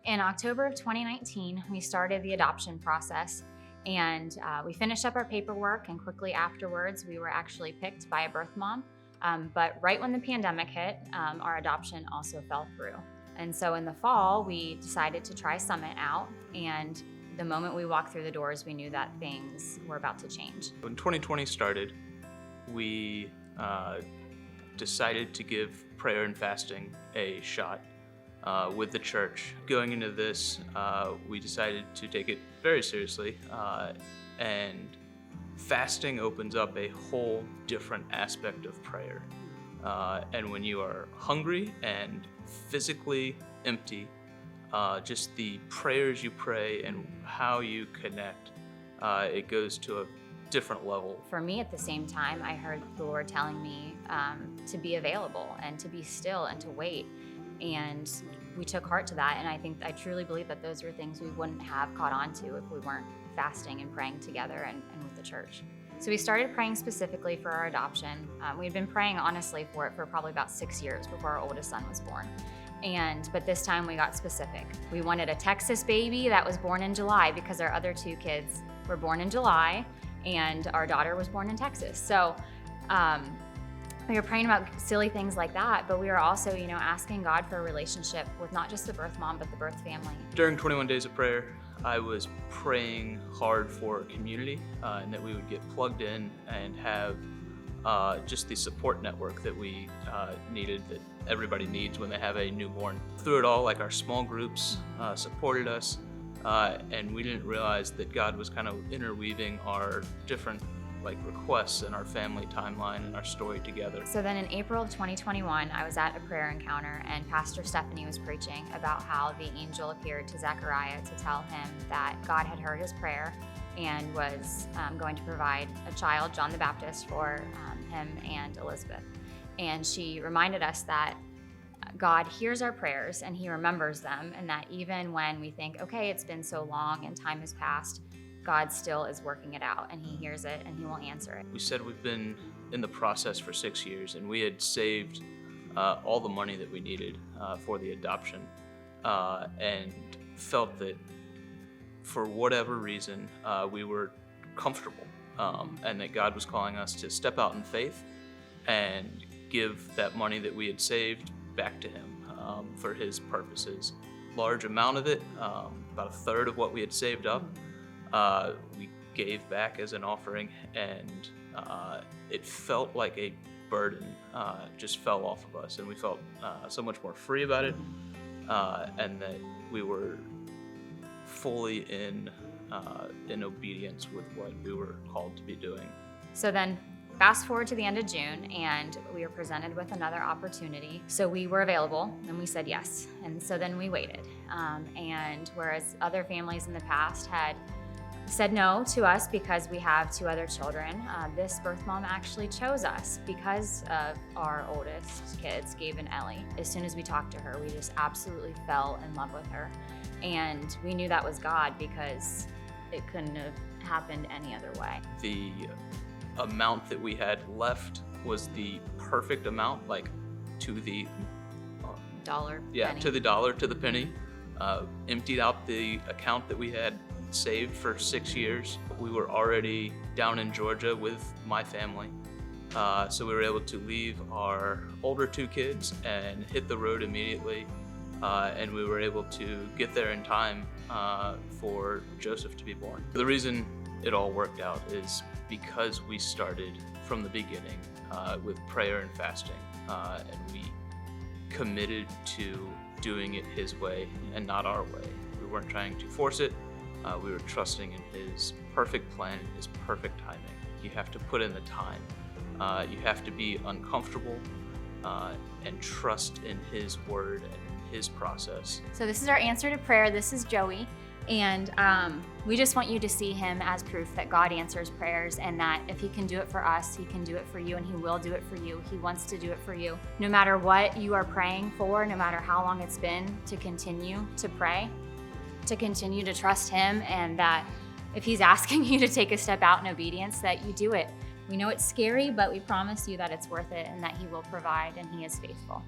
In October of 2019, we started the adoption process, and we finished up our paperwork, and quickly afterwards, we were actually picked by a birth mom. But right when the pandemic hit, our adoption also fell through. And so in the fall, we decided to try Summit out, and the moment we walked through the doors, we knew that things were about to change. When 2020 started, we decided to give prayer and fasting a shot with the church. Going into this, we decided to take it very seriously, and fasting opens up a whole different aspect of prayer. And when you are hungry and physically empty, just the prayers you pray and how you connect, it goes to a different level. For me, at the same time, I heard the Lord telling me to be available and to be still and to wait. And we took heart to that. And I truly believe that those were things we wouldn't have caught on to if we weren't fasting and praying together and with the church. So we started praying specifically for our adoption. We'd been praying honestly for it for probably about 6 years before our oldest son was born. But this time we got specific. We wanted a Texas baby that was born in July because our other two kids were born in July and our daughter was born in Texas. So we were praying about silly things like that, but we were also, asking God for a relationship with not just the birth mom, but the birth family. During 21 Days of Prayer, I was praying hard for community and that we would get plugged in and have just the support network that we needed, that everybody needs when they have a newborn. Through it all, our small groups supported us, and we didn't realize that God was kind of interweaving our different requests and our family timeline and our story together. So then in April of 2021, I was at a prayer encounter, and Pastor Stephanie was preaching about how the angel appeared to Zechariah to tell him that God had heard his prayer and was going to provide a child, John the Baptist, for him and Elizabeth. And she reminded us that God hears our prayers and he remembers them, and that even when we think, okay, it's been so long and time has passed, God still is working it out, and he hears it and he will answer it. We said we've been in the process for 6 years, and we had saved all the money that we needed for the adoption, and felt that for whatever reason, we were comfortable, and that God was calling us to step out in faith and give that money that we had saved back to him for his purposes. Large amount of it, about a third of what we had saved up, we gave back as an offering, and it felt like a burden just fell off of us, and we felt so much more free about it, and that we were fully in obedience with what we were called to be doing. So then fast forward to the end of June, and we were presented with another opportunity. So we were available, and we said yes. And so then we waited. And whereas other families in the past had said no to us because we have 2 other children, this birth mom actually chose us because of our oldest kids, Gabe and Ellie. As soon as we talked to her, we just absolutely fell in love with her. And we knew that was God because it couldn't have happened any other way. The amount that we had left was the perfect amount, to the dollar, penny. To the dollar, to the penny. Emptied out the account that we had saved for 6 years. We were already down in Georgia with my family, so we were able to leave our older 2 kids and hit the road immediately, and we were able to get there in time for Joseph to be born. The reason it all worked out is because we started from the beginning with prayer and fasting, and we committed to doing it his way and not our way. We weren't trying to force it. We were trusting in his perfect plan and his perfect timing. You have to put in the time. You have to be uncomfortable and trust in his word and his process. So this is our answer to prayer. This is Joey. And we just want you to see him as proof that God answers prayers, and that if he can do it for us, he can do it for you, and he will do it for you. He wants to do it for you. No matter what you are praying for, no matter how long it's been, to continue to pray, to continue to trust him, and that if he's asking you to take a step out in obedience, that you do it. We know it's scary, but we promise you that it's worth it and that he will provide, and he is faithful.